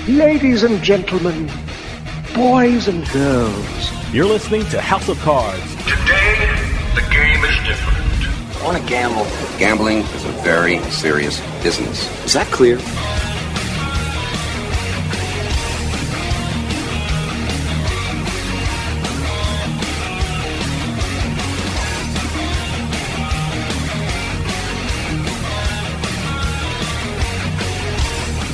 Ladies and gentlemen, boys and girls. You're listening to House of Cards. Today, the game is different. I want to gamble. Gambling is a very serious business. Is that clear?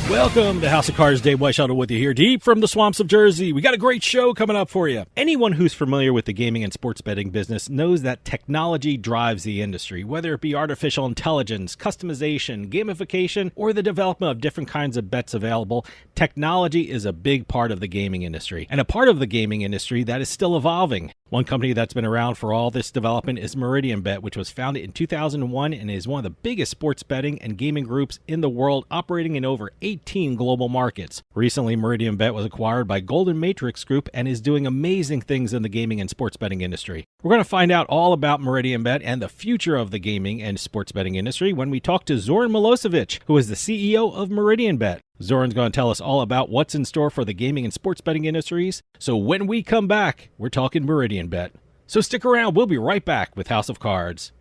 Welcome to House of Cards. Dave Weishuttle with you here, deep from the swamps of Jersey. We got a great show coming up for you. Anyone who's familiar with the gaming and sports betting business knows that technology drives the industry, whether it be artificial intelligence, customization, gamification, or the development of different kinds of bets available. Technology is a big part of the gaming industry, and a part of the gaming industry that is still evolving. One company that's been around for all this development is Meridianbet, which was founded in 2001 and is one of the biggest sports betting and gaming groups in the world, operating in over 18 global markets. Recently, Meridianbet was acquired by Golden Matrix Group and is doing amazing things in the gaming and sports betting industry. We're going to find out all about Meridianbet and the future of the gaming and sports betting industry when we talk to Zoran Milosevic, who is the CEO of Meridianbet. Zoran's going to tell us all about what's in store for the gaming and sports betting industries. So when we come back, we're talking Meridianbet. So stick around. We'll be right back with House of Cards.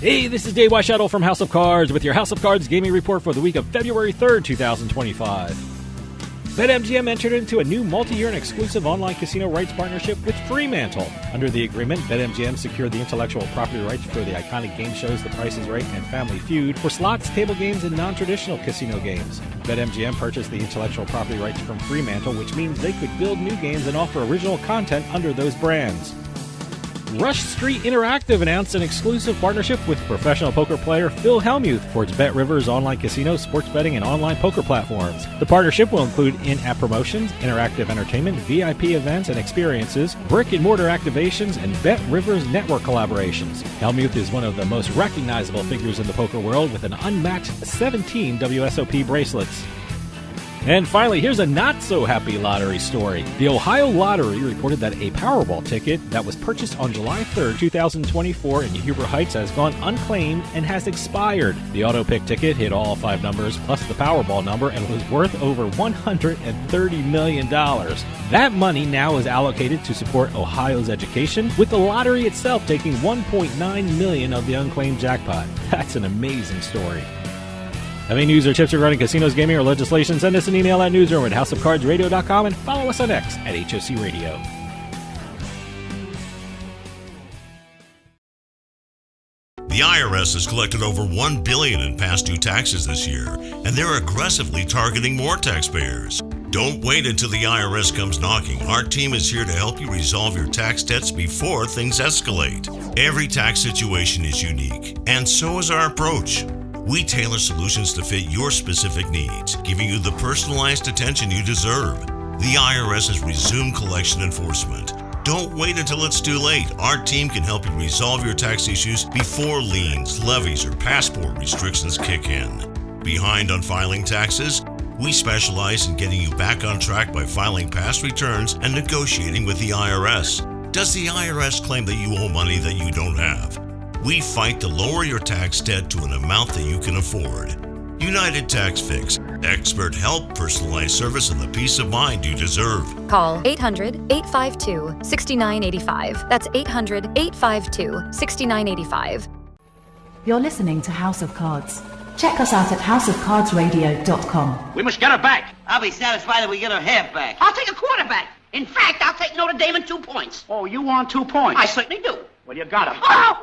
Hey, this is Dave Weishuttle from House of Cards with your House of Cards gaming report for the week of February 3rd, 2025. BetMGM entered into a new multi-year and exclusive online casino rights partnership with Fremantle. Under the agreement, BetMGM secured the intellectual property rights for the iconic game shows The Price is Right and Family Feud for slots, table games, and non-traditional casino games. BetMGM purchased the intellectual property rights from Fremantle, which means they could build new games and offer original content under those brands. Rush Street Interactive announced an exclusive partnership with professional poker player Phil Hellmuth for its BetRivers online casino, sports betting, and online poker platforms. The partnership will include in-app promotions, interactive entertainment, VIP events and experiences, brick-and-mortar activations, and BetRivers network collaborations. Hellmuth is one of the most recognizable figures in the poker world with an unmatched 17 WSOP bracelets. And finally, here's a not-so-happy lottery story. The Ohio Lottery reported that a Powerball ticket that was purchased on July 3rd, 2024 in Huber Heights has gone unclaimed and has expired. The auto-pick ticket hit all 5 numbers plus the Powerball number and was worth over $130 million. That money now is allocated to support Ohio's education, with the lottery itself taking $1.9 million of the unclaimed jackpot. That's an amazing story. Have any news or tips regarding casinos, gaming, or legislation? Send us an email at newsroom@houseofcardsradio.com and follow us on X at HOC Radio. The IRS has collected over $1 billion in past due taxes this year, and they're aggressively targeting more taxpayers. Don't wait until the IRS comes knocking. Our team is here to help you resolve your tax debts before things escalate. Every tax situation is unique, and so is our approach. We tailor solutions to fit your specific needs, giving you the personalized attention you deserve. The IRS has resumed collection enforcement. Don't wait until it's too late. Our team can help you resolve your tax issues before liens, levies, or passport restrictions kick in. Behind on filing taxes? We specialize in getting you back on track by filing past returns and negotiating with the IRS. Does the IRS claim that you owe money that you don't have? We fight to lower your tax debt to an amount that you can afford. United Tax Fix. Expert help, personalized service, and the peace of mind you deserve. Call 800-852-6985. That's 800-852-6985. You're listening to House of Cards. Check us out at houseofcardsradio.com. We must get her back. I'll be satisfied if we get her half back. I'll take a quarter back. In fact, I'll take Notre Dame in 2 points. Oh, you want 2 points? I certainly do. Well, you got her. Oh!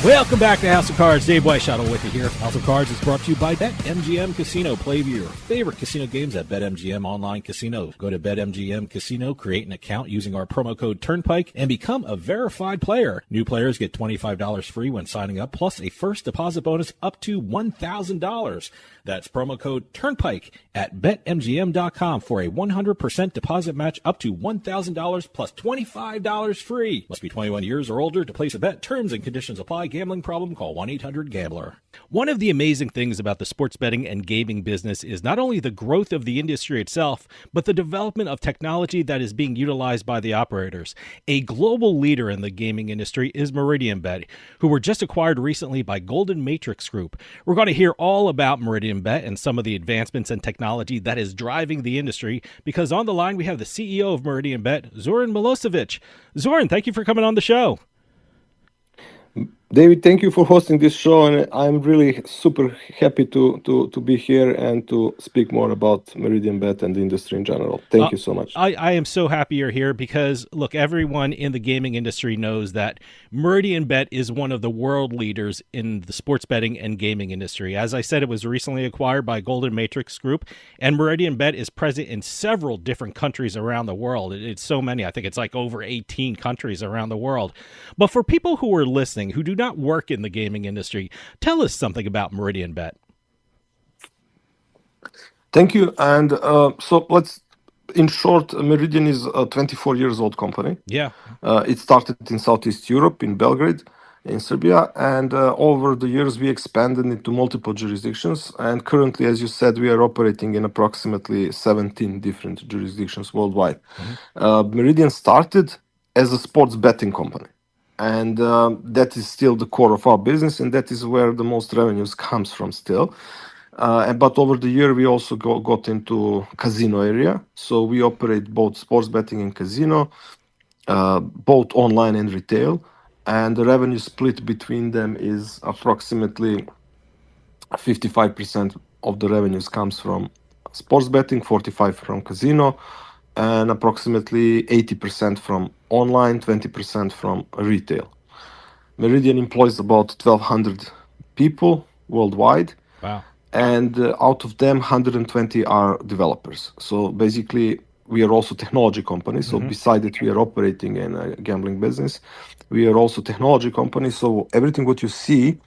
Welcome back to House of Cards. Dave Weishuttle with you here. House of Cards is brought to you by BetMGM Casino. Play your favorite casino games at BetMGM Online Casino. Go to BetMGM Casino, create an account using our promo code Turnpike, and become a verified player. New players get $25 free when signing up, plus a first deposit bonus up to $1,000. That's promo code Turnpike at BetMGM.com for a 100% deposit match up to $1,000 plus $25 free. Must be 21 years or older to place a bet. Terms and conditions apply. gambling problem, call 1-800-GAMBLER. One of the amazing things about the sports betting and gaming business is not only the growth of the industry itself, but the development of technology that is being utilized by the operators. A global leader in the gaming industry is Meridianbet, who were just acquired recently by Golden Matrix Group. We're going to hear all about Meridianbet and some of the advancements and technology that is driving the industry, because on the line we have the CEO of Meridianbet, Zoran Milosevic. Zoran, thank you for coming on the show. David, thank you for hosting this show, and I'm really super happy to be here and to speak more about Meridianbet and the industry in general. Thank you so much. I am so happy you're here because, look, everyone in the gaming industry knows that Meridianbet is one of the world leaders in the sports betting and gaming industry. As I said, it was recently acquired by Golden Matrix Group, and Meridianbet is present in several different countries around the world. It's so many. I think it's like over 18 countries around the world. But for people who are listening, who do not work in the gaming industry, tell us something about Meridianbet. Thank you. And so let's, in short, Meridian is a 24 years old company. Yeah. It started in Southeast Europe, in Belgrade, in Serbia, and over the years we expanded into multiple jurisdictions. And currently, as you said, we are operating in approximately 17 different jurisdictions worldwide. Meridian started as a sports betting company. And that is still the core of our business, and that is where the most revenues comes from still. But over the year, we also got into casino area. So we operate both sports betting and casino, both online and retail. And the revenue split between them is approximately 55% of the revenues comes from sports betting, 45% from casino, and approximately 80% from online, 20% from retail. Meridian employs about 1,200 people worldwide. Wow. And out of them, 120 are developers. So basically, we are also technology company. So beside it, we are operating in a gambling business. We are also technology company. So everything what you see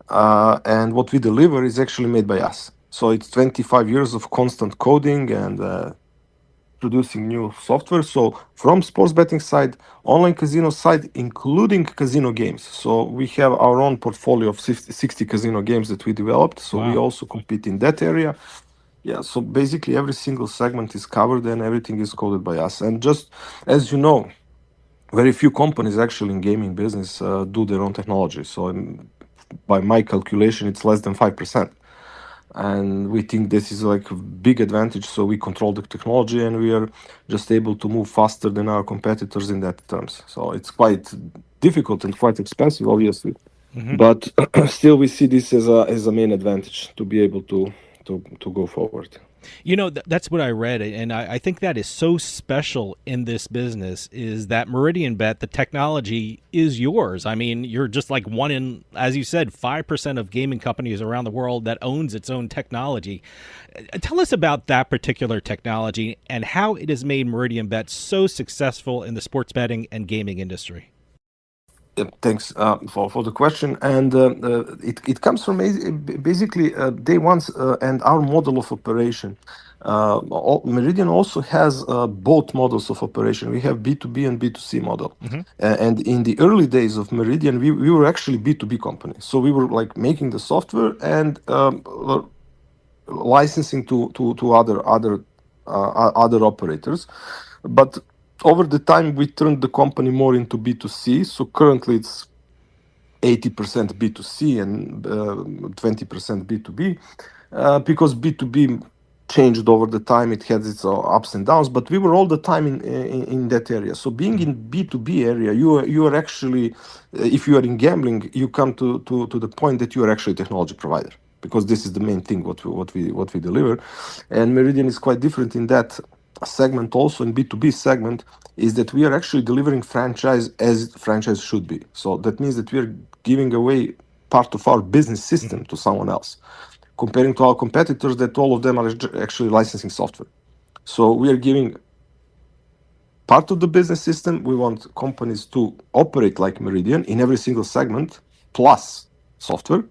and what we deliver is actually made by us. So it's 25 years of constant coding and producing new software. So from sports betting side, online casino side, including casino games. So we have our own portfolio of 60 casino games that we developed. So we also compete in that area. Yeah, so basically every single segment is covered and everything is coded by us. And just as you know, very few companies actually in gaming business do their own technology. So by my calculation, it's less than 5%. And we think this is like a big advantage. So we control the technology and we are just able to move faster than our competitors in that terms. So it's quite difficult and quite expensive, obviously. But still we see this as a main advantage to be able to go forward. You know, that's what I read, and I think that is so special in this business is that Meridianbet, the technology is yours. I mean, you're just like one in, as you said, 5% of gaming companies around the world that owns its own technology. Tell us about that particular technology and how it has made Meridianbet so successful in the sports betting and gaming industry. Thanks for the question. And it comes from basically day one and our model of operation. Meridian also has both models of operation. We have B2B and B2C model. And in the early days of Meridian, we were actually B2B company. So we were like making the software and licensing to other operators. But over the time, we turned the company more into B2C. So currently, it's 80% B2C and 20% B2B because B2B changed over the time. It had its ups and downs, but we were all the time in that area. So being in B2B area, you are actually, if you are in gambling, you come to the point that you are actually a technology provider because this is the main thing what we deliver. And Meridian is quite different in that segment also in B2B segment is that we are actually delivering franchise as franchise should be. So that means that we are giving away part of our business system to someone else, comparing to our competitors that all of them are actually licensing software. So we are giving part of the business system. We want companies to operate like Meridian in every single segment plus software.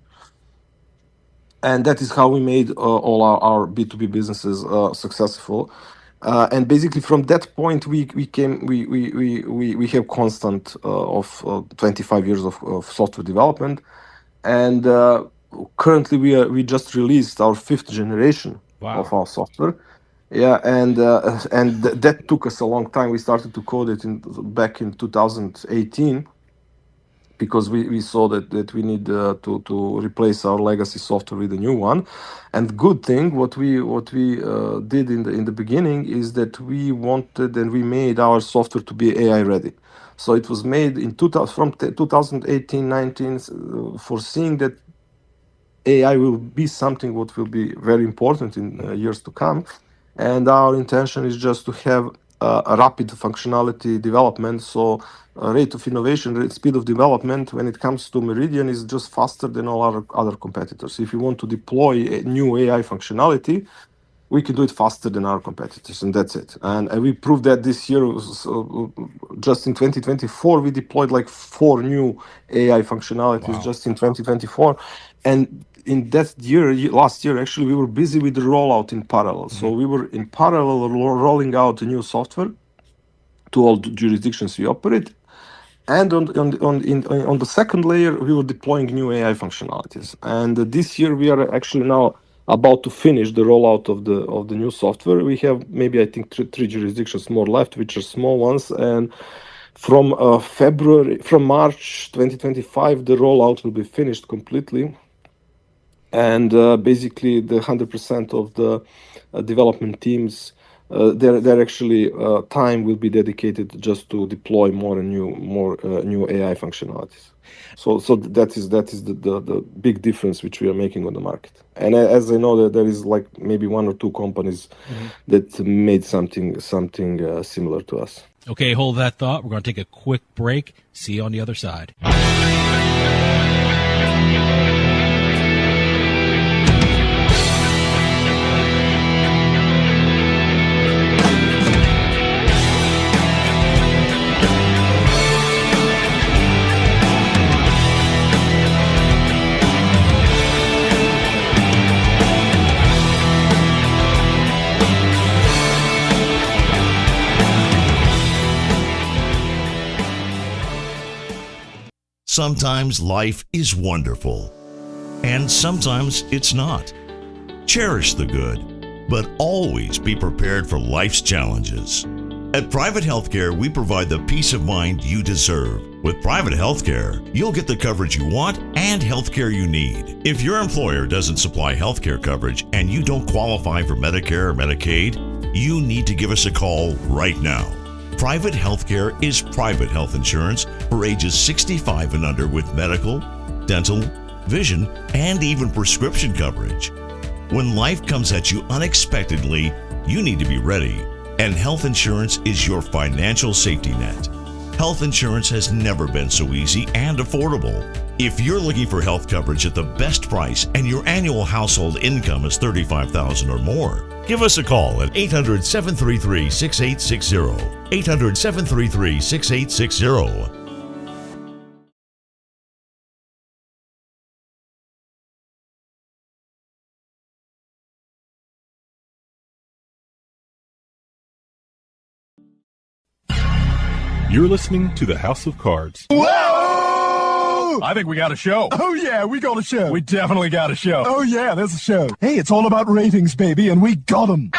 And that is how we made all our B2B businesses successful. And basically from that point we have constant of 25 years of software development, and currently we just released our 5th generation of our software. Yeah, and that took us a long time. We started to code it back in 2018, because we saw that we need to replace our legacy software with a new one. And good thing what we did in the beginning is that we wanted and we made our software to be AI ready. So it was made in 2018-19, foreseeing that AI will be something what will be very important in years to come. And our intention is just to have a rapid functionality development. So rate of innovation, speed of development when it comes to Meridian is just faster than all our other competitors. If you want to deploy a new AI functionality, we can do it faster than our competitors, and that's it. And we proved that this year. Just in 2024, we deployed like 4 new AI functionalities just in 2024. And in that year, last year, actually, we were busy with the rollout in parallel. So we were in parallel rolling out the new software to all the jurisdictions we operate. And on the second layer, we were deploying new AI functionalities. And this year, we are actually now about to finish the rollout of the new software. We have maybe, I think, three jurisdictions more left, which are small ones. And from March 2025, the rollout will be finished completely. And basically, the 100% of the development teams, their actually time will be dedicated just to deploy more new AI functionalities. So that is the big difference which we are making on the market. And as I know that there is like maybe 1 or 2 companies that made something similar to us. Okay, hold that thought. We're going to take a quick break. See you on the other side. Sometimes life is wonderful, and sometimes it's not. Cherish the good, but always be prepared for life's challenges. At Private Healthcare, we provide the peace of mind you deserve. With Private Healthcare, you'll get the coverage you want and healthcare you need. If your employer doesn't supply healthcare coverage and you don't qualify for Medicare or Medicaid, you need to give us a call right now. Private Healthcare is private health insurance for ages 65 and under with medical, dental, vision, and even prescription coverage. When life comes at you unexpectedly, you need to be ready, and health insurance is your financial safety net. Health insurance has never been so easy and affordable. If you're looking for health coverage at the best price and your annual household income is $35,000 or more, give us a call at 800-733-6860. 800-733-6860. You're listening to the House of Cards. Whoa! I think we got a show. Oh, yeah, we got a show. We definitely got a show. Oh, yeah, there's a show. Hey, it's all about ratings, baby, and we got them.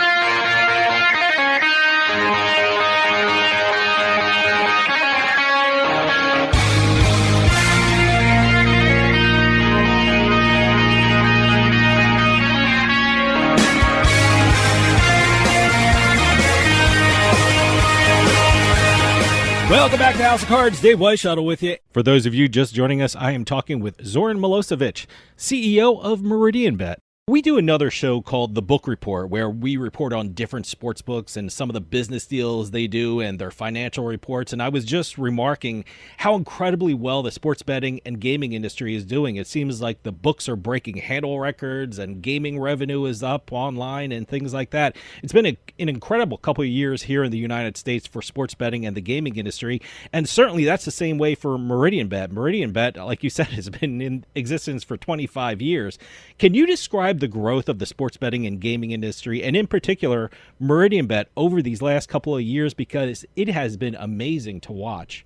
Welcome back to House of Cards. Dave Weishuttle with you. For those of you just joining us, I am talking with Zoran Milosevic, CEO of Meridianbet. We do another show called The Book Report, where we report on different sports books and some of the business deals they do and their financial reports. And I was just remarking how incredibly well the sports betting and gaming industry is doing. It seems like the books are breaking handle records and gaming revenue is up online and things like that. It's been an incredible couple of years here in the United States for sports betting and the gaming industry. And certainly that's the same way for Meridianbet. Meridianbet, like you said, has been in existence for 25 years. Can you describe describe the growth of the sports betting and gaming industry, and in particular, Meridianbet over these last couple of years, because it has been amazing to watch.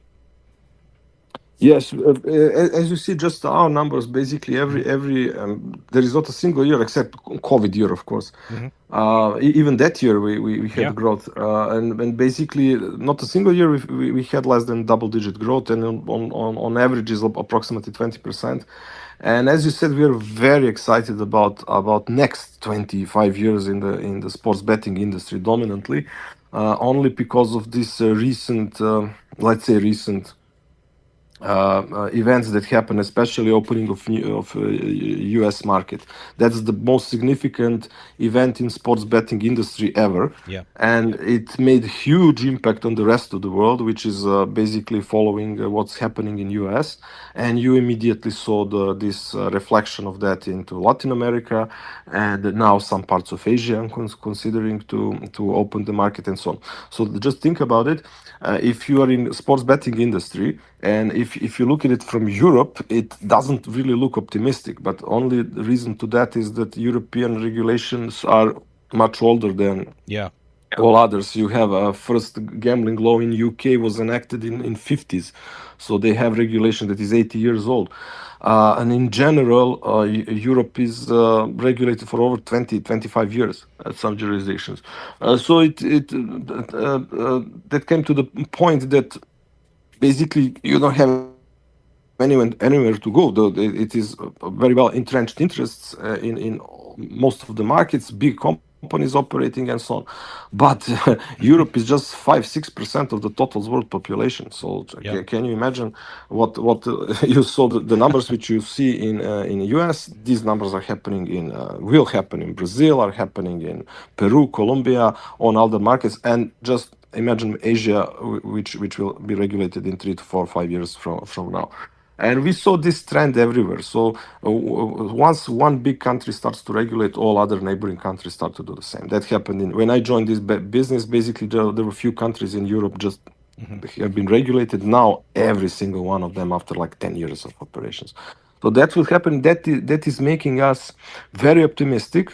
Yes, as you see, just our numbers. Basically, every there is not a single year except COVID year, of course. Even that year, we had growth, and basically not a single year we had less than double-digit growth, and on average is approximately 20%. And as you said, we are very excited about next 25 years in the sports betting industry dominantly, only because of this recent, let's say recent events that happen, especially opening of U.S. market. That's the most significant event in sports betting industry ever, and it made huge impact on the rest of the world, which is basically following what's happening in U.S. And you immediately saw this reflection of that into Latin America, and now some parts of Asia considering to open the market and so on. So just think about it. If you are in sports betting industry, and if you look at it from Europe, it doesn't really look optimistic. But only the reason to that is that European regulations are much older than all others. You have a first gambling law in UK was enacted in 50s, so they have regulation that is 80 years old. And in general, Europe is regulated for over 25 years at some jurisdictions. So that came to the point that basically you don't have anywhere to go. It is very well entrenched interests in most of the markets, big companies operating and so on. But Europe is just 5-6% of the total world population. So can you imagine what you saw the numbers which you see in the US? These numbers are happening will happen in Brazil, are happening in Peru, Colombia, on other markets, and just imagine Asia, which will be regulated in 3 to 4 or 5 years from now. And we saw this trend everywhere. So once one big country starts to regulate, all other neighboring countries start to do the same. That happened when I joined this business. Basically, there were a few countries in Europe just have been regulated. Now every single one of them after like 10 years of operations. So that will happen. That is making us very optimistic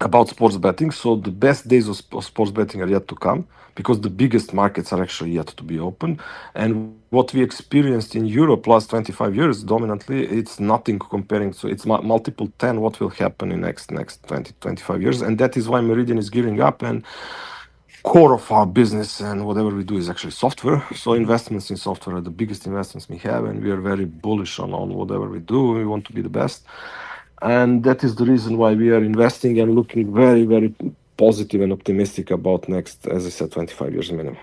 about sports betting. So the best days of sports betting are yet to come, because the biggest markets are actually yet to be opened. And what we experienced in Europe last 25 years dominantly, it's nothing comparing. So it's multiple 10 what will happen in next 20, 25 years. And that is why Meridian is gearing up, and core of our business and whatever we do is actually software. So investments in software are the biggest investments we have, and we are very bullish on whatever we do. We want to be the best. And that is the reason why we are investing and looking very, very positive and optimistic about next, as I said, 25 years minimum.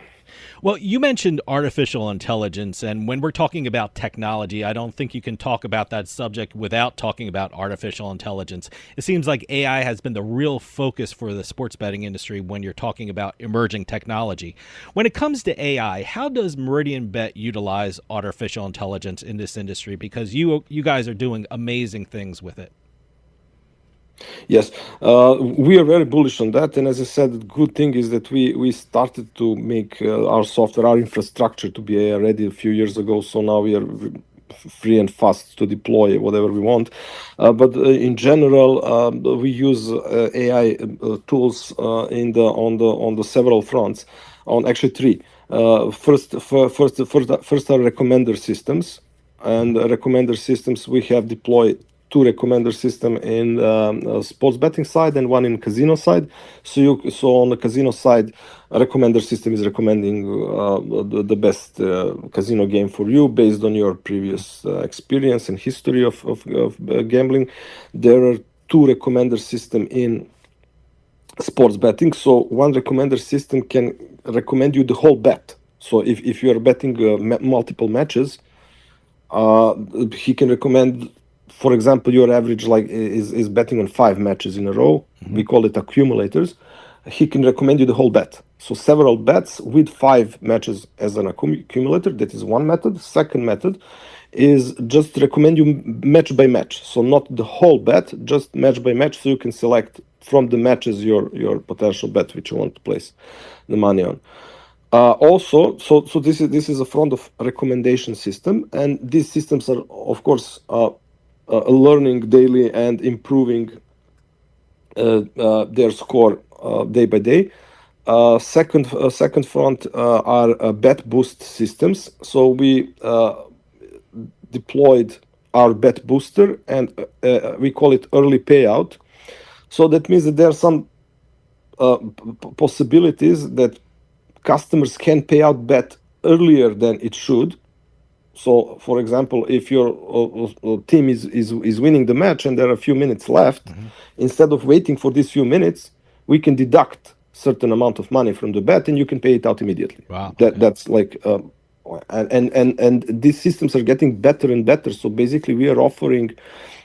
Well, you mentioned artificial intelligence, and when we're talking about technology, I don't think you can talk about that subject without talking about artificial intelligence. It seems like AI has been the real focus for the sports betting industry when you're talking about emerging technology. When it comes to AI, how does Meridianbet utilize artificial intelligence in this industry? Because you guys are doing amazing things with it. Yes, we are very bullish on that. And as I said, the good thing is that we started to make our software, our infrastructure to be AI ready a few years ago. So now we are free and fast to deploy whatever we want. But in general, we use AI tools on the several fronts, on actually three. First are recommender systems. And recommender systems, we have deployed 2 recommender system in sports betting side and 1 in casino side. So on the casino side, a recommender system is recommending the best casino game for you based on your previous experience and history of gambling. There are 2 recommender system in sports betting. So one recommender system can recommend you the whole bet. So if you are betting multiple matches, he can recommend, for example, your average is betting on 5 matches in a row. We call it accumulators. He can recommend you the whole bet. So several bets with 5 matches as an accumulator. That is one method. Second method is just recommend you match by match. So not the whole bet, just match by match. So you can select from the matches your potential bet which you want to place the money on. Also, so this is a front of recommendation system, and these systems are of course learning daily and improving their score day by day. Second front are bet boost systems. So we deployed our bet booster, and we call it early payout. So that means that there are some possibilities that customers can pay out bet earlier than it should. So, for example, if your team is winning the match and there are a few minutes left, instead of waiting for these few minutes, we can deduct certain amount of money from the bet and you can pay it out immediately. Wow. That's like, and these systems are getting better and better. So basically, we are offering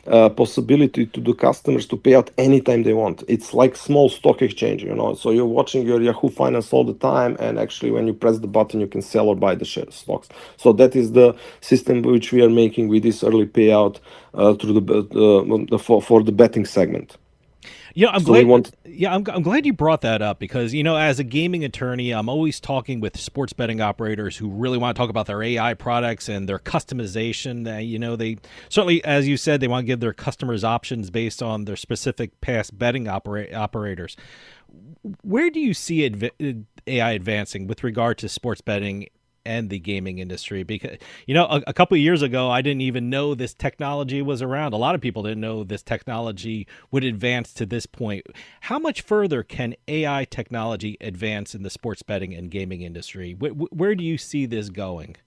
possibility to the customers to pay out anytime they want. It's like small stock exchange, So you're watching your Yahoo Finance all the time, and actually, when you press the button, you can sell or buy the stocks. So that is the system which we are making with this early payout through for the betting segment. Yeah, I'm glad you brought that up because, as a gaming attorney, I'm always talking with sports betting operators who really want to talk about their AI products and their customization. They certainly, as you said, they want to give their customers options based on their specific past betting operators. Where do you see AI advancing with regard to sports betting and the gaming industry? Because, a couple of years ago, I didn't even know this technology was around. A lot of people didn't know this technology would advance to this point. How much further can AI technology advance in the sports betting and gaming industry? Where do you see this going?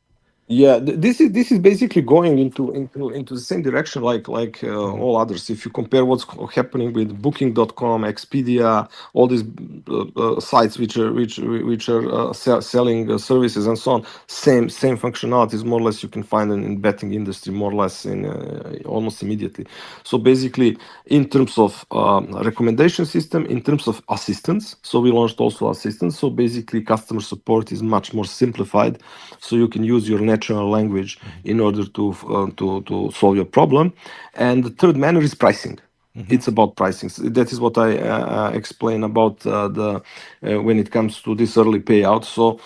Yeah, this is basically going into the same direction like all others. If you compare what's happening with Booking.com, Expedia, all these sites which are selling services and so on, same functionalities more or less you can find in betting industry more or less in almost immediately. So basically, in terms of recommendation system, in terms of assistance, so we launched also assistance. So basically, customer support is much more simplified. So you can use your natural language in order to solve your problem. And the third manner is pricing. It's about pricing. So that is what I explain about when it comes to this early payout. So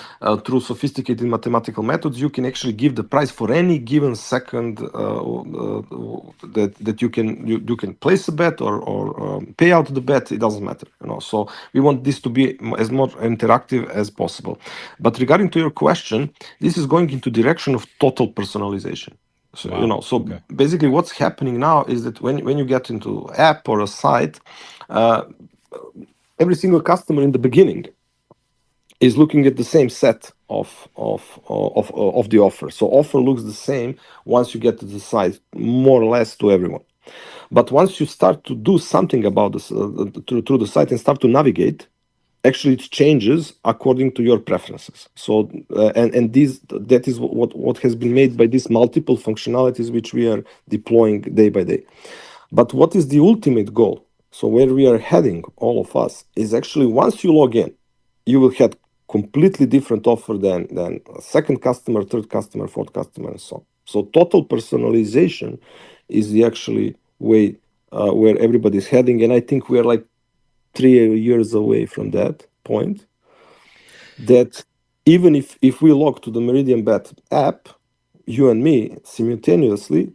through sophisticated mathematical methods, you can actually give the price for any given second that you can place a bet or pay out the bet. It doesn't matter, So we want this to be as more interactive as possible. But regarding to your question, this is going into direction of total personalization. So, Okay. Basically what's happening now is that when you get into app or a site, every single customer in the beginning is looking at the same set of the offer. So offer looks the same once you get to the site, more or less to everyone. But once you start to do something about this through the site and start to navigate, actually it changes according to your preferences. So that is what has been made by these multiple functionalities which we are deploying day by day. But what is the ultimate goal? So where we are heading, all of us, is actually once you log in, you will have completely different offer than a second customer, third customer, fourth customer, and so on. So total personalization is the actually way where everybody's heading, and I think we are like 3 years away from that point, that even if we log to the Meridianbet app, you and me simultaneously,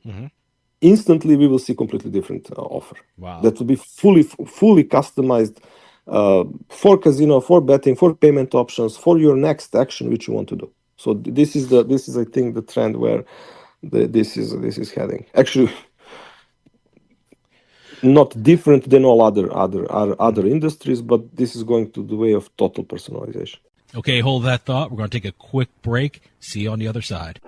instantly we will see completely different offer. Wow. That will be fully customized for casino, for betting, for payment options, for your next action which you want to do. So this is I think the trend where this is heading. Actually, not different than all other industries, but this is going to the way of total personalization. Okay, hold that thought. We're going to take a quick break. See you on the other side.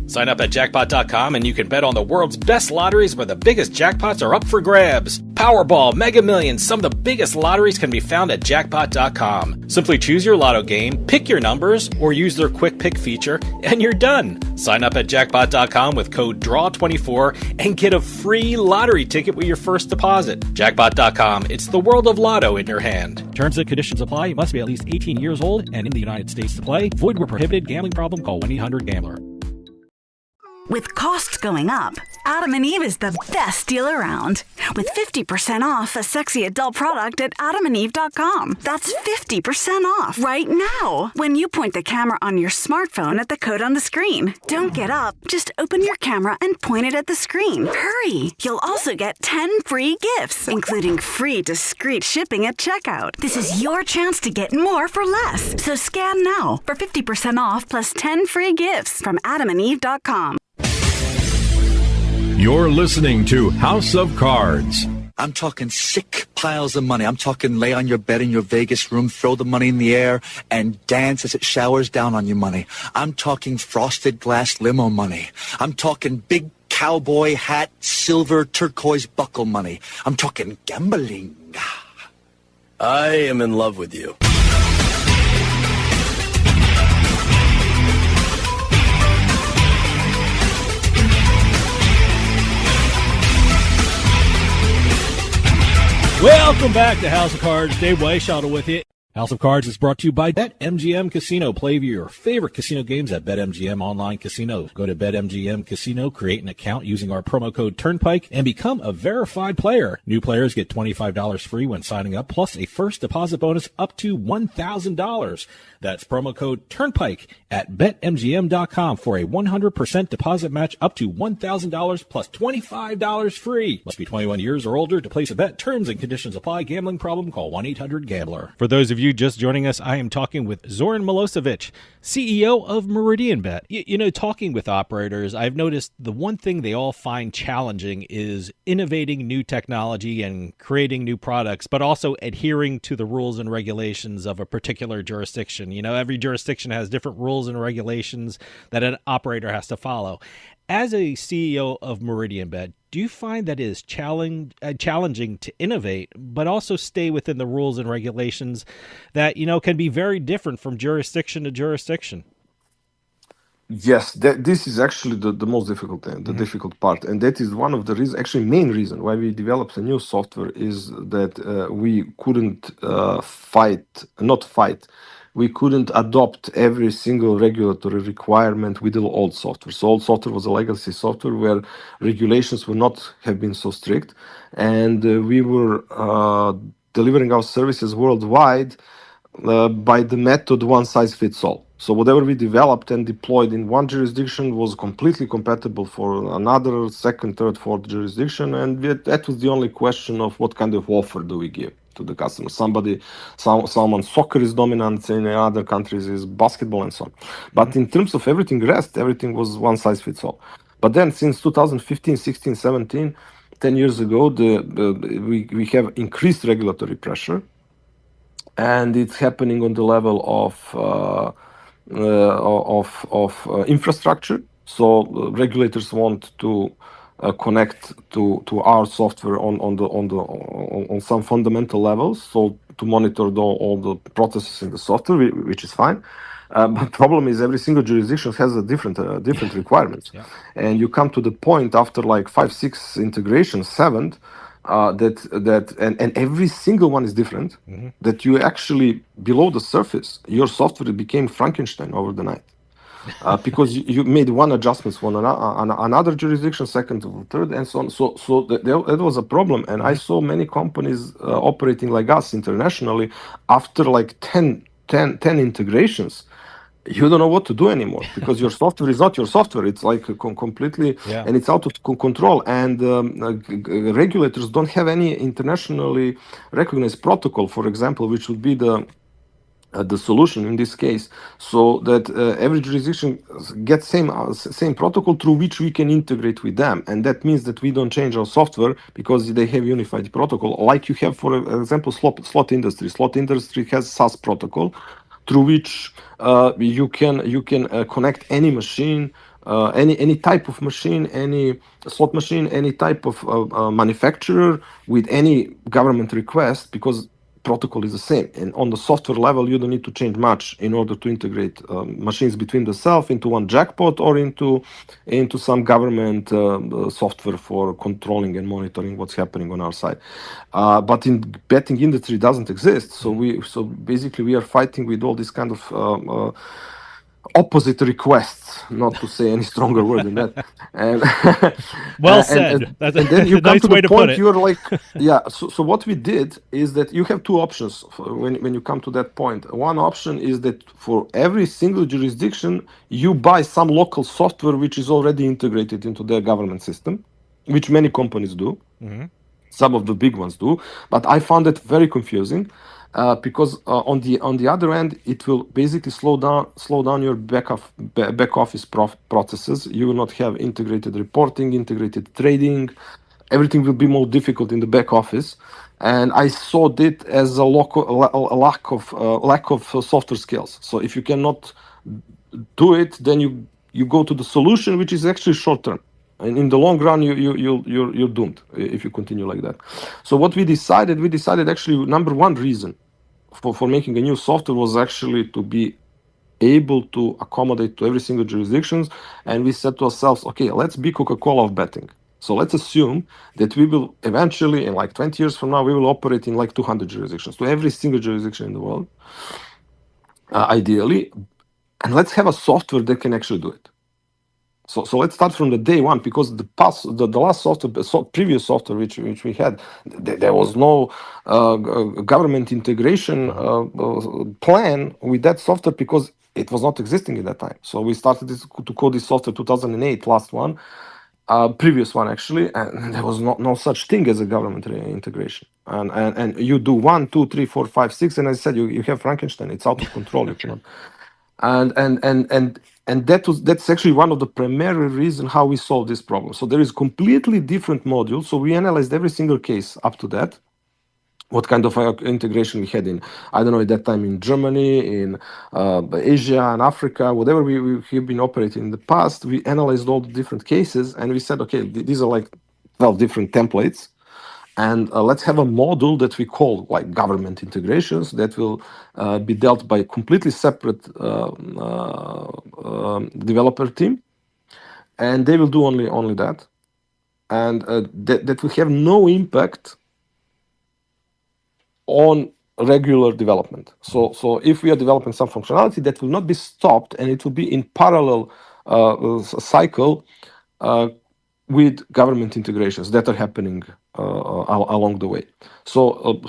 Sign up at jackpot.com and you can bet on the world's best lotteries where the biggest jackpots are up for grabs. Powerball, Mega Millions, some of the biggest lotteries can be found at jackpot.com. Simply choose your lotto game, pick your numbers, or use their quick pick feature, and you're done. Sign up at jackpot.com with code DRAW24 and get a free lottery ticket with your first deposit. Jackpot.com, it's the world of lotto in your hand. Terms and conditions apply. You must be at least 18 years old and in the United States to play. Void where prohibited. Gambling problem? Call 1-800-GAMBLER. With costs going up, Adam and Eve is the best deal around. With 50% off a sexy adult product at adamandeve.com. That's 50% off right now when you point the camera on your smartphone at the code on the screen. Don't get up. Just open your camera and point it at the screen. Hurry! You'll also get 10 free gifts, including free discreet shipping at checkout. This is your chance to get more for less. So scan now for 50% off plus 10 free gifts from adamandeve.com. You're listening to House of Cards. I'm talking sick piles of money. I'm talking lay on your bed in your Vegas room, throw the money in the air, and dance as it showers down on you money. I'm talking frosted glass limo money. I'm talking big cowboy hat, silver turquoise buckle money. I'm talking gambling. I am in love with you. Welcome back to House of Cards. Dave Weishottle with you. House of Cards is brought to you by BetMGM Casino. Play your favorite casino games at BetMGM Online Casino. Go to BetMGM Casino, create an account using our promo code Turnpike, and become a verified player. New players get $25 free when signing up, plus a first deposit bonus up to $1,000. That's promo code Turnpike at BetMGM.com for a 100% deposit match up to $1,000 plus $25 free. Must be 21 years or older to place a bet. Terms and conditions apply. Gambling problem? Call 1-800-GAMBLER. For those of you just joining us, I am talking with Zoran Milosevic, CEO of Meridianbet. You know, talking with operators, I've noticed the one thing they all find challenging is innovating new technology and creating new products, but also adhering to the rules and regulations of a particular jurisdiction. You know, every jurisdiction has different rules and regulations that an operator has to follow. As a CEO of Meridianbet, do you find that it is challenging to innovate, but also stay within the rules and regulations that, you know, can be very different from jurisdiction to jurisdiction? Yes, this is actually the most difficult thing, the difficult part. And that is one of the reasons, actually main reason why we developed a new software is that we couldn't we couldn't adopt every single regulatory requirement with the old software. So old software was a legacy software where regulations would not have been so strict. And we were delivering our services worldwide by the method one size fits all. So whatever we developed and deployed in one jurisdiction was completely compatible for another, second, third, fourth jurisdiction. And that was the only question of what kind of offer do we give to the customer. Someone's soccer is dominant, in other countries is basketball and so on. But in terms of everything was one size fits all. But then since 2015, 16, 17, 10 years ago, we have increased regulatory pressure. And it's happening on the level of infrastructure. So regulators want to connect to our software on some fundamental levels. So to monitor all the processes in the software, which is fine. But problem is every single jurisdiction has a different requirements. Yeah. And you come to the point after like 5, 6 integrations, 7. And every single one is different, that you actually, below the surface, your software became Frankenstein over the night. Because you made one adjustment for another jurisdiction, second or third, and so on. So that was a problem. And I saw many companies operating like us internationally after like 10 integrations. You don't know what to do anymore because your software is not your software. It's like completely, and it's out of control. And regulators don't have any internationally recognized protocol, for example, which would be the solution in this case, so that every jurisdiction gets same protocol through which we can integrate with them. And that means that we don't change our software because they have unified protocol, like you have, for example, slot industry. Slot industry has SAS protocol, through which you can connect any machine any type of machine, any slot machine, any type of manufacturer with any government request, because protocol is the same. And on the software level, you don't need to change much in order to integrate machines between themselves into one jackpot or into some government software for controlling and monitoring what's happening on our side. But in betting industry, it doesn't exist. So basically we are fighting with all this kind of opposite requests, not to say any stronger word than that. And well said. And then you come nice to way the to put point it. you're like, yeah. So what we did is that you have two options when you come to that point. One option is that for every single jurisdiction, you buy some local software which is already integrated into their government system, which many companies do. Mm-hmm. Some of the big ones do, but I found it very confusing. Because on the other end, it will basically slow down your back office processes. You will not have integrated reporting, integrated trading. Everything will be more difficult in the back office, and I saw it as a lack of software skills. So if you cannot do it, then you go to the solution, which is actually short term. And in the long run, you're doomed if you continue like that. So what we decided actually, number one reason for making a new software was actually to be able to accommodate to every single jurisdictions. And we said to ourselves, okay, let's be Coca-Cola of betting. So let's assume that we will eventually, in like 20 years from now, we will operate in like 200 jurisdictions, to every single jurisdiction in the world, ideally. And let's have a software that can actually do it. So let's start from the day one, because the last software, previous software which we had, there was no government integration plan with that software, because it was not existing at that time. So we started to code this software 2008, last one, previous one actually, and there was no such thing as a government integration. And you do 1, 2, 3, 4, 5, 6, and as I said, you have Frankenstein. It's out of control. You cannot. And that's actually one of the primary reasons how we solve this problem. So there is completely different modules. So we analyzed every single case up to that. What kind of integration we had in, I don't know, at that time in Germany, in Asia and Africa, whatever we have been operating in the past. We analyzed all the different cases, and we said, okay, these are like 12 different templates. And let's have a model that we call like government integrations that will be dealt by a completely separate developer team, and they will do only that, and that will have no impact on regular development. So if we are developing some functionality, that will not be stopped, and it will be in parallel cycle with government integrations that are happening along the way. So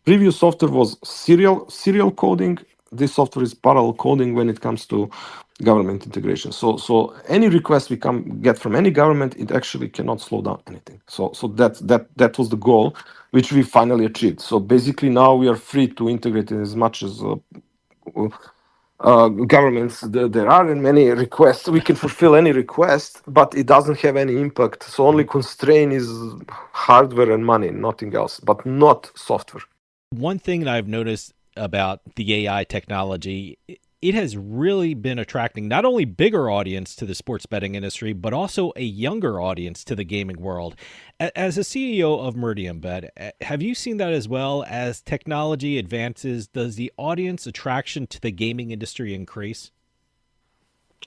previous software was serial coding. This software is parallel coding when it comes to government integration. So any request we get from any government, it actually cannot slow down anything. So that was the goal, which we finally achieved. So basically now we are free to integrate it as much as governments there are, in many requests we can fulfill any request, but it doesn't have any impact. So only constraint is hardware and money, nothing else, but not software. One thing that I've noticed about the AI technology, it has really been attracting not only bigger audience to the sports betting industry, but also a younger audience to the gaming world. As a CEO of Meridianbet, have you seen that as well? As technology advances, does the audience attraction to the gaming industry increase?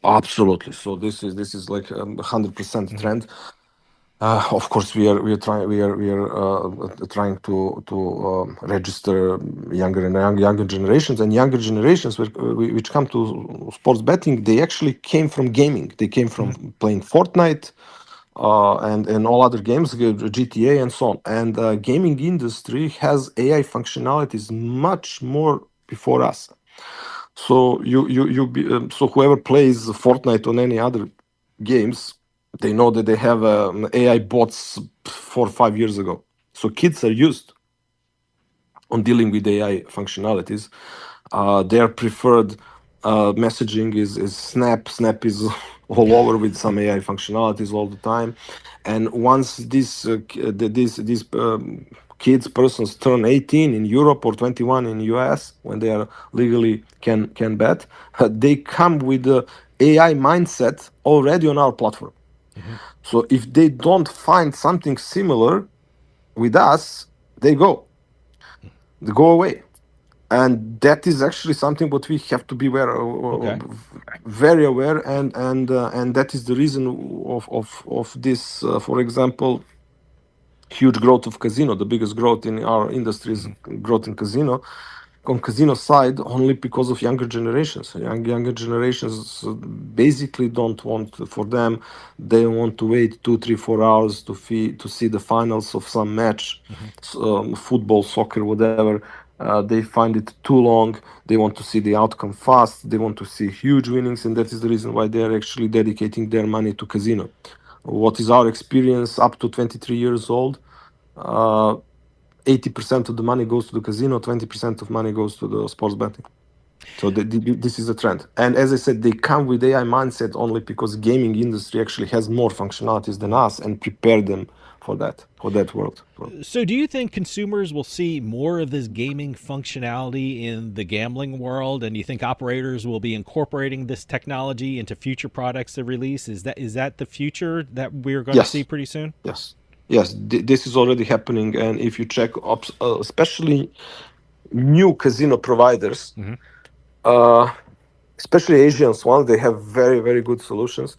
Absolutely. So this is like 100% trend. Of course, we are trying to register younger generations, and younger generations which come to sports betting. They actually came from gaming. They came from playing Fortnite and all other games, GTA and so on. And gaming industry has AI functionalities much more before us. So so whoever plays Fortnite on any other games, they know that they have AI bots 4 or 5 years ago. So kids are used on dealing with AI functionalities. Their preferred messaging is Snap. Snap is all over with some AI functionalities all the time. And once these persons turn 18 in Europe or 21 in US, when they are legally can bet, they come with AI mindset already on our platform. So if they don't find something similar with us, they go away. And that is actually something what we have to be very aware, and that is the reason of this. For example, huge growth of casino. The biggest growth in our industry is growth in casino. On casino side, only because of younger generations. Younger generations basically don't want. For them, they want to wait 2, 3, 4 hours to see the finals of some match, football, soccer, whatever. They find it too long. They want to see the outcome fast. They want to see huge winnings, and that is the reason why they are actually dedicating their money to casino. What is our experience up to 23 years old? 80% of the money goes to the casino, 20% of money goes to the sports betting. So this is a trend. And as I said, they come with AI mindset only because gaming industry actually has more functionalities than us and prepare them for that world. So do you think consumers will see more of this gaming functionality in the gambling world? And do you think operators will be incorporating this technology into future products they release? Is that the future that we're going to see pretty soon? Yes, this is already happening, and if you check, especially new casino providers, especially Asian ones, they have very, very good solutions.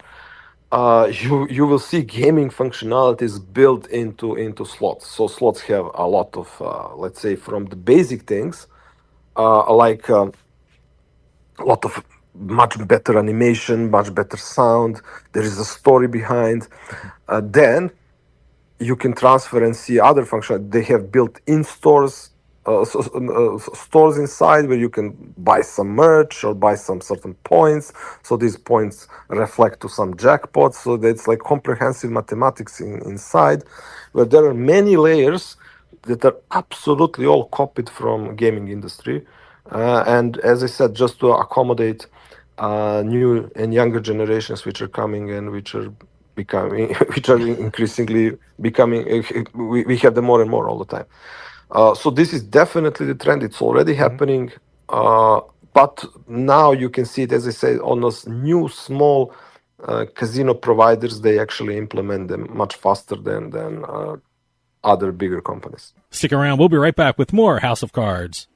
You will see gaming functionalities built into slots. So slots have a lot of, let's say, from the basic things, like a lot of much better animation, much better sound. There is a story behind. Then you can transfer and see other functions. They have built-in stores, stores inside where you can buy some merch or buy some certain points. So these points reflect to some jackpots. So that's like comprehensive mathematics inside, where there are many layers that are absolutely all copied from gaming industry. And as I said, just to accommodate new and younger generations which are coming and which are increasingly becoming, we have them more and more all the time. So this is definitely the trend. It's already happening, but now you can see it, as I say, on those new small casino providers. They actually implement them much faster than other bigger companies. Stick around. We'll be right back with more House of Cards.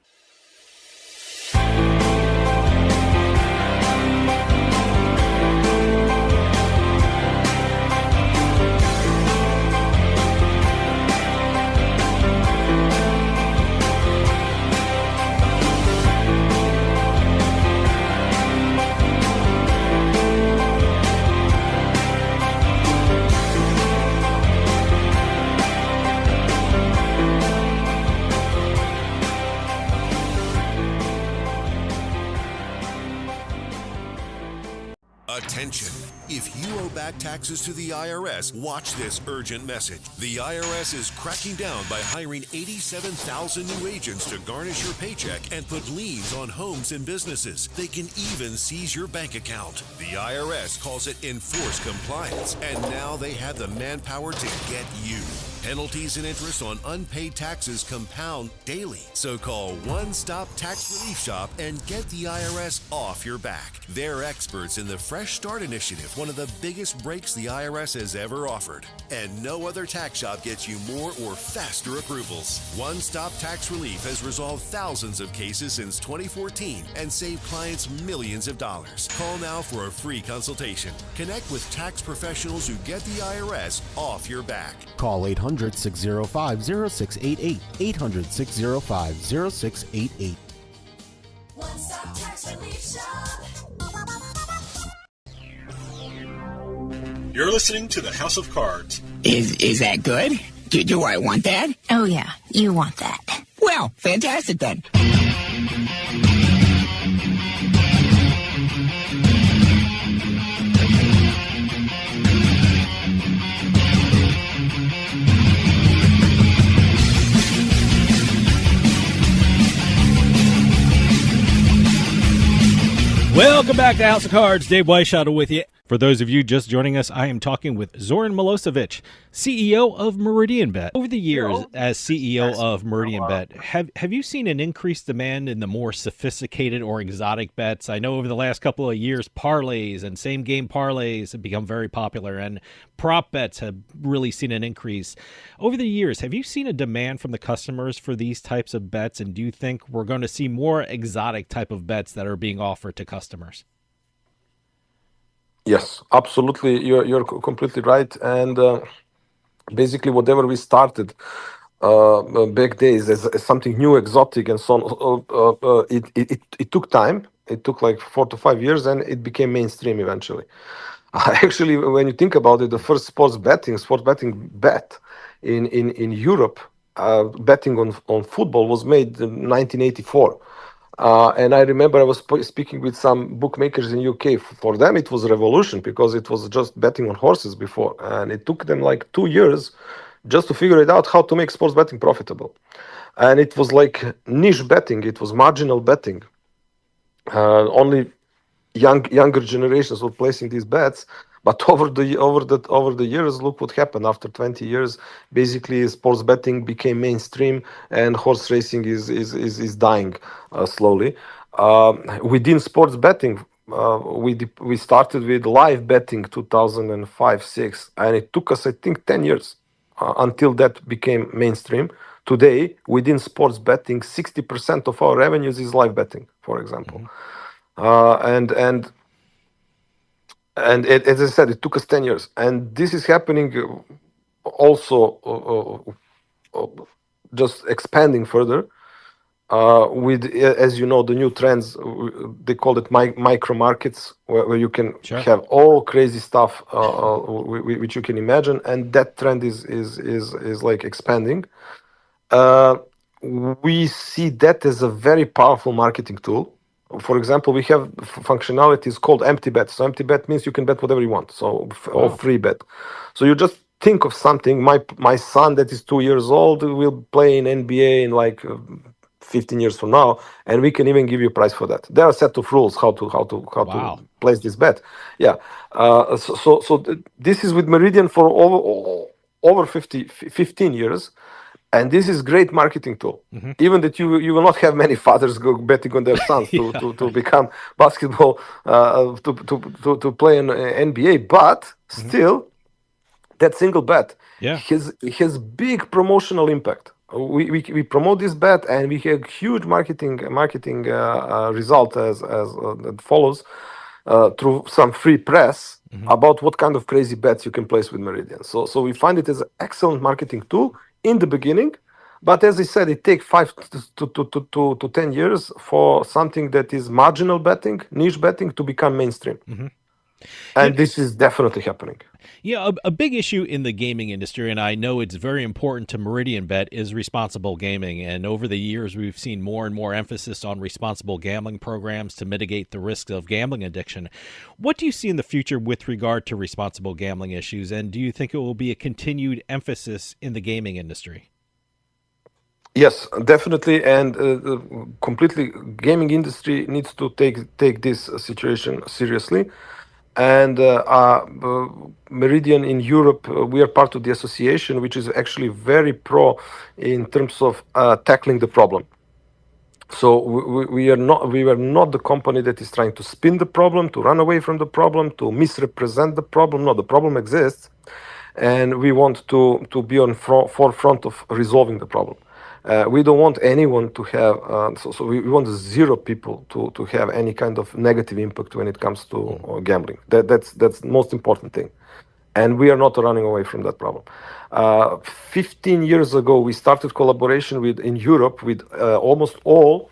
Attention. If you owe back taxes to the IRS, watch this urgent message. The IRS is cracking down by hiring 87,000 new agents to garnish your paycheck and put liens on homes and businesses. They can even seize your bank account. The IRS calls it enforced compliance, and now they have the manpower to get you. Penalties and interest on unpaid taxes compound daily. So call One Stop Tax Relief Shop and get the IRS off your back. They're experts in the Fresh Start Initiative, one of the biggest breaks the IRS has ever offered. And no other tax shop gets you more or faster approvals. One Stop Tax Relief has resolved thousands of cases since 2014 and saved clients millions of dollars. Call now for a free consultation. Connect with tax professionals who get the IRS off your back. Call 800-605-0688. 800-605-0688. One Stop Tax Relief Shop. You're listening to the House of Cards. Is that good? Do I want that? Oh yeah, you want that. Well, fantastic then. Welcome back to House of Cards. Dave Weishottle with you. For those of you just joining us, I am talking with Zoran Milosevic, CEO of Meridianbet. Over the years, as CEO of Meridianbet, have you seen an increased demand in the more sophisticated or exotic bets? I know over the last couple of years, parlays and same-game parlays have become very popular, and prop bets have really seen an increase. Over the years, have you seen a demand from the customers for these types of bets, and do you think we're going to see more exotic type of bets that are being offered to customers? Yes, absolutely. You're completely right. And basically, whatever we started back days as something new, exotic, and so on, it took time. It took like 4 to 5 years, and it became mainstream eventually. Actually, when you think about it, the first sports betting bet in Europe, betting on football was made in 1984. And I remember I was speaking with some bookmakers in UK. For them, it was a revolution because it was just betting on horses before, and it took them like 2 years just to figure it out how to make sports betting profitable. And it was like niche betting; it was marginal betting. Only younger generations were placing these bets. But over the years, look what happened. After 20 years, basically sports betting became mainstream, and horse racing is dying slowly. Within sports betting, we started with live betting 2005-6, and it took us, I think, 10 years until that became mainstream. Today, within sports betting, 60% of our revenues is live betting, for example. As I said, it took us 10 years, and this is happening also just expanding further with, as you know, the new trends. They call it micro markets, where you can have all crazy stuff which you can imagine, and that trend is like expanding. We see that as a very powerful marketing tool. For example, we have functionalities called empty bet. So empty bet means you can bet whatever you want. So or free bet. So you just think of something. My son that is 2 years old will play in NBA in like 15 years from now, and we can even give you a price for that. There are a set of rules how to place this bet. Yeah. So this is with Meridian for over 15 years. And this is great marketing tool. Even that you will not have many fathers go betting on their sons to become basketball to play in NBA, but still that single bet has big promotional impact. We promote this bet, and we have huge marketing result as that follows through some free press about what kind of crazy bets you can place with Meridian. So we find it as an excellent marketing tool in the beginning, but as I said, it takes 5 to 10 years for something that is marginal betting, niche betting, to become mainstream. And this is definitely happening. Yeah, a big issue in the gaming industry, and I know it's very important to Meridianbet, is responsible gaming. And over the years, we've seen more and more emphasis on responsible gambling programs to mitigate the risks of gambling addiction. What do you see in the future with regard to responsible gambling issues, and do you think it will be a continued emphasis in the gaming industry? Yes, definitely, and completely. Gaming industry needs to take this situation seriously. And Meridian in Europe, we are part of the association, which is actually very pro in terms of tackling the problem. So we were not the company that is trying to spin the problem, to run away from the problem, to misrepresent the problem. No, the problem exists, and we want to be on forefront of resolving the problem. We don't want anyone to have, so we want 0 people to have any kind of negative impact when it comes to gambling. That's the most important thing. And we are not running away from that problem. 15 years ago, we started collaboration in Europe with almost all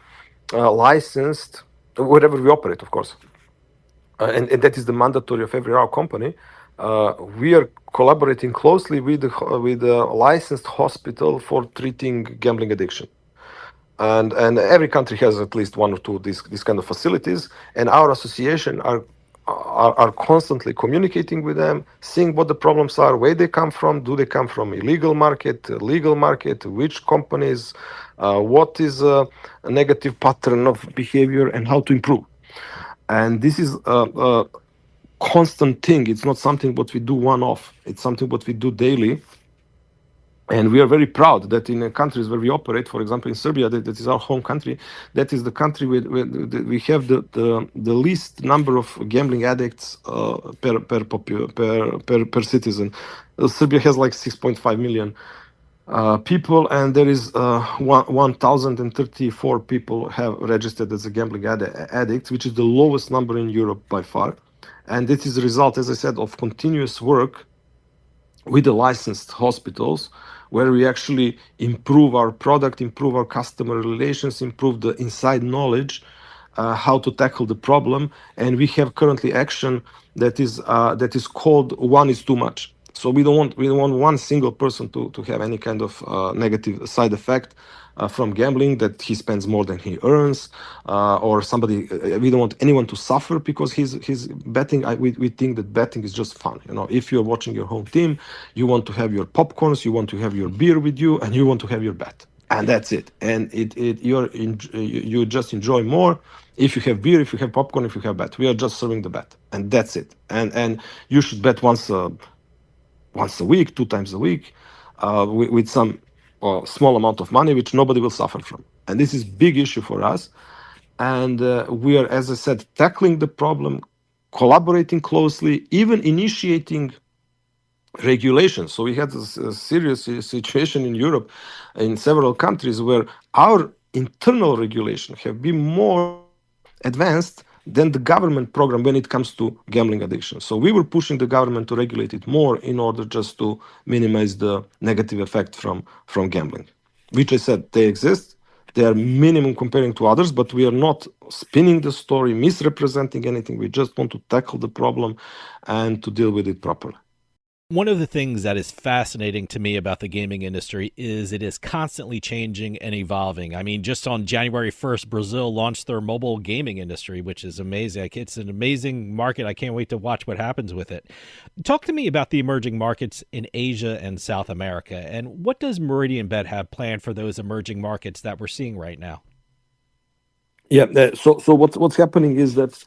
licensed, wherever we operate, of course. And that is the mandatory of every our company. We are collaborating closely with a licensed hospital for treating gambling addiction, and every country has at least 1 or 2 these kind of facilities. And our association are constantly communicating with them, seeing what the problems are, where they come from. Do they come from illegal market, legal market? Which companies? What is a negative pattern of behavior, and how to improve? And this is a constant thing. It's not something what we do one off. It's something what we do daily. And we are very proud that in countries where we operate, for example, in Serbia, that is our home country, that is the country where we have the least number of gambling addicts per citizen. Serbia has like 6.5 million people, and there is 1,034 people have registered as a gambling addicts, which is the lowest number in Europe by far. And this is the result, as I said, of continuous work with the licensed hospitals, where we actually improve our product, improve our customer relations, improve the inside knowledge, how to tackle the problem. And we have currently action that is called "one is too much." So we don't want one single person to have any kind of negative side effect from gambling, that he spends more than he earns, or somebody. We don't want anyone to suffer because he's betting. We think that betting is just fun. You know, if you're watching your home team, you want to have your popcorns, you want to have your beer with you, and you want to have your bet, and that's it. And you just enjoy more if you have beer, if you have popcorn, if you have bet. We are just serving the bet, and that's it. And you should bet once a week, 2 times a week, with some small amount of money, which nobody will suffer from. And this is big issue for us. And we are, as I said, tackling the problem, collaborating closely, even initiating regulations. So we had a serious situation in Europe, in several countries, where our internal regulation have been more advanced than the government program when it comes to gambling addiction. So we were pushing the government to regulate it more in order just to minimize the negative effect from gambling, which I said they exist. They are minimum comparing to others, but we are not spinning the story, misrepresenting anything. We just want to tackle the problem and to deal with it properly. One of the things that is fascinating to me about the gaming industry is it is constantly changing and evolving. I mean, just on January 1st, Brazil launched their mobile gaming industry, which is amazing. It's an amazing market. I can't wait to watch what happens with it. Talk to me about the emerging markets in Asia and South America, and what does Meridianbet have planned for those emerging markets that we're seeing right now? Yeah, so what's happening is that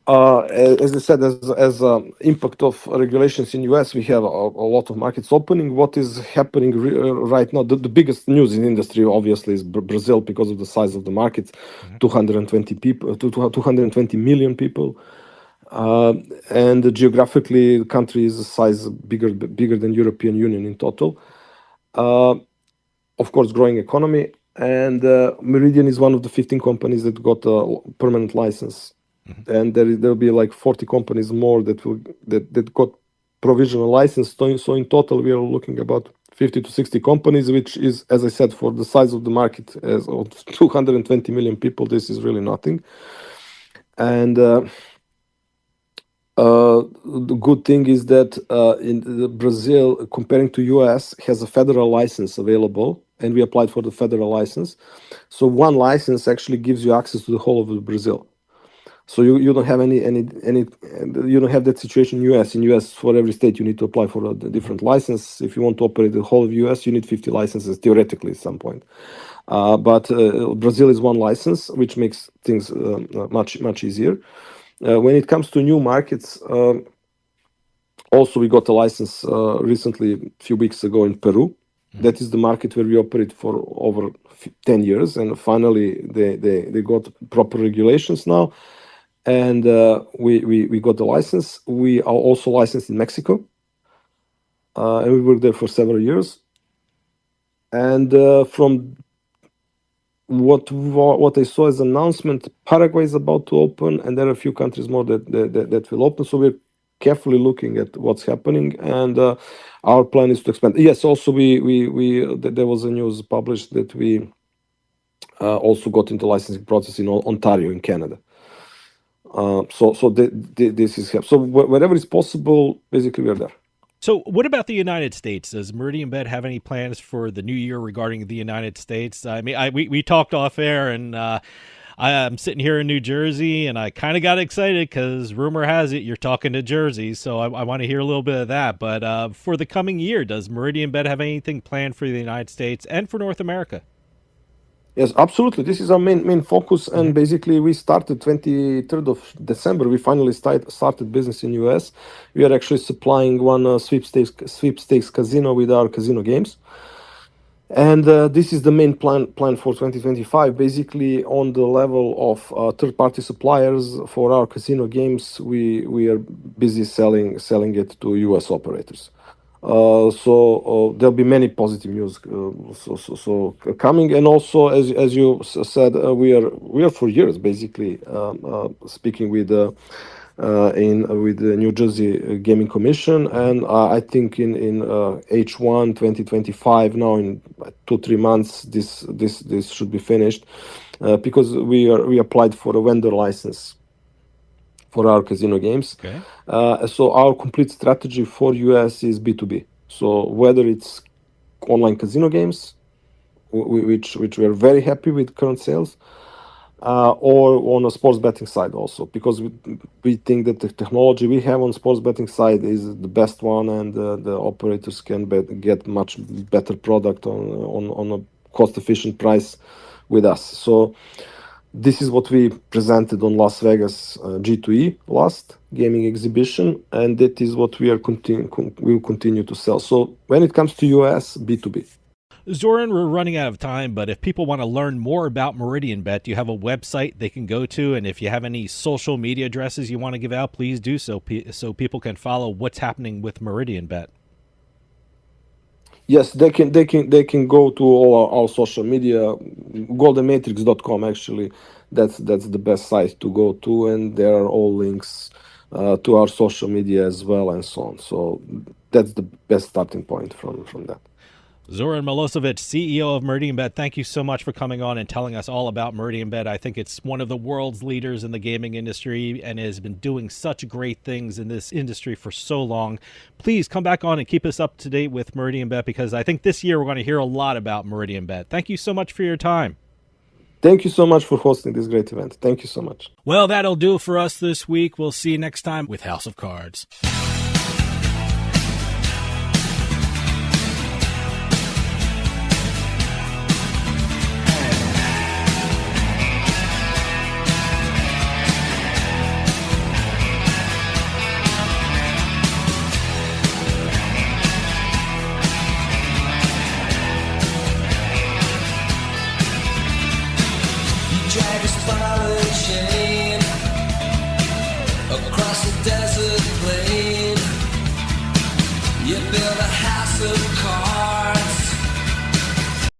as I said, as impact of regulations in US, we have a lot of markets opening. What is happening right now? The biggest news in industry, obviously, is Brazil because of the size of the market, 220 million people, and geographically, the country is a size bigger than European Union in total. Of course, growing economy, and Meridian is one of the 15 companies that got a permanent license. And there'll be like 40 companies more that got provisional license. So in total, we are looking about 50 to 60 companies, which is, as I said, for the size of the market, as of 220 million people, this is really nothing. And the good thing is that in Brazil, comparing to US, has a federal license available, and we applied for the federal license. So one license actually gives you access to the whole of Brazil. So you don't have any you don't have that situation in US. In US, for every state, you need to apply for a different license. If you want to operate the whole of US, you need 50 licenses theoretically at some point. But Brazil is one license, which makes things much easier. When it comes to new markets, also we got a license recently, a few weeks ago, in Peru. That is the market where we operate for over 10 years, and finally they got proper regulations now. And we got the license. We are also licensed in Mexico, and we worked there for several years. And from what I saw as announcement, Paraguay is about to open, and there are a few countries more that will open. So we're carefully looking at what's happening, and our plan is to expand. Yes, also there was a news published that we also got into licensing process in Ontario in Canada. This is so wherever is possible, basically we are there. So what about the United States? Does Meridianbet have any plans for the new year regarding the United States? I mean, we talked off air, and I'm sitting here in New Jersey, and I kind of got excited because rumor has it you're talking to Jersey, so I want to hear a little bit of that. But for the coming year, does Meridianbet have anything planned for the United States and for North America? Yes, absolutely. This is our main focus, and basically we started 23rd of December. We finally started business in US. We are actually supplying one sweepstakes casino with our casino games, and this is the main plan for 2025. Basically, on the level of third-party suppliers for our casino games, we are busy selling it to US operators. So there'll be many positive news coming, and also as you said, we are for years basically speaking with with the New Jersey Gaming Commission, and I think in H1 2025, now in 2-3 months, this should be finished, because we applied for a vendor license for our casino games. Okay. So our complete strategy for US is B2B. So whether it's online casino games, which we are very happy with current sales, or on a sports betting side also, because we think that the technology we have on sports betting side is the best one, and the operators can get much better product on a cost efficient price with us. So this is what we presented on Las Vegas G2E last gaming exhibition, and that is what we will continue to sell. So when it comes to US, B2B. Zoran, we're running out of time, but if people want to learn more about Meridianbet, do you have a website they can go to? And if you have any social media addresses you want to give out, please do so people can follow what's happening with Meridianbet. Yes, they can go to all our social media, goldenmatrix.com. Actually, that's the best site to go to, and there are all links to our social media as well, and so on. So that's the best starting point from that. Zoran Milosevic, CEO of Meridianbet, thank you so much for coming on and telling us all about Meridianbet. I think it's one of the world's leaders in the gaming industry and has been doing such great things in this industry for so long. Please come back on and keep us up to date with Meridianbet, because I think this year we're going to hear a lot about Meridianbet. Thank you so much for your time. Thank you so much for hosting this great event. Thank you so much. Well, that'll do it for us this week. We'll see you next time with House of Cards. You build a house of cards.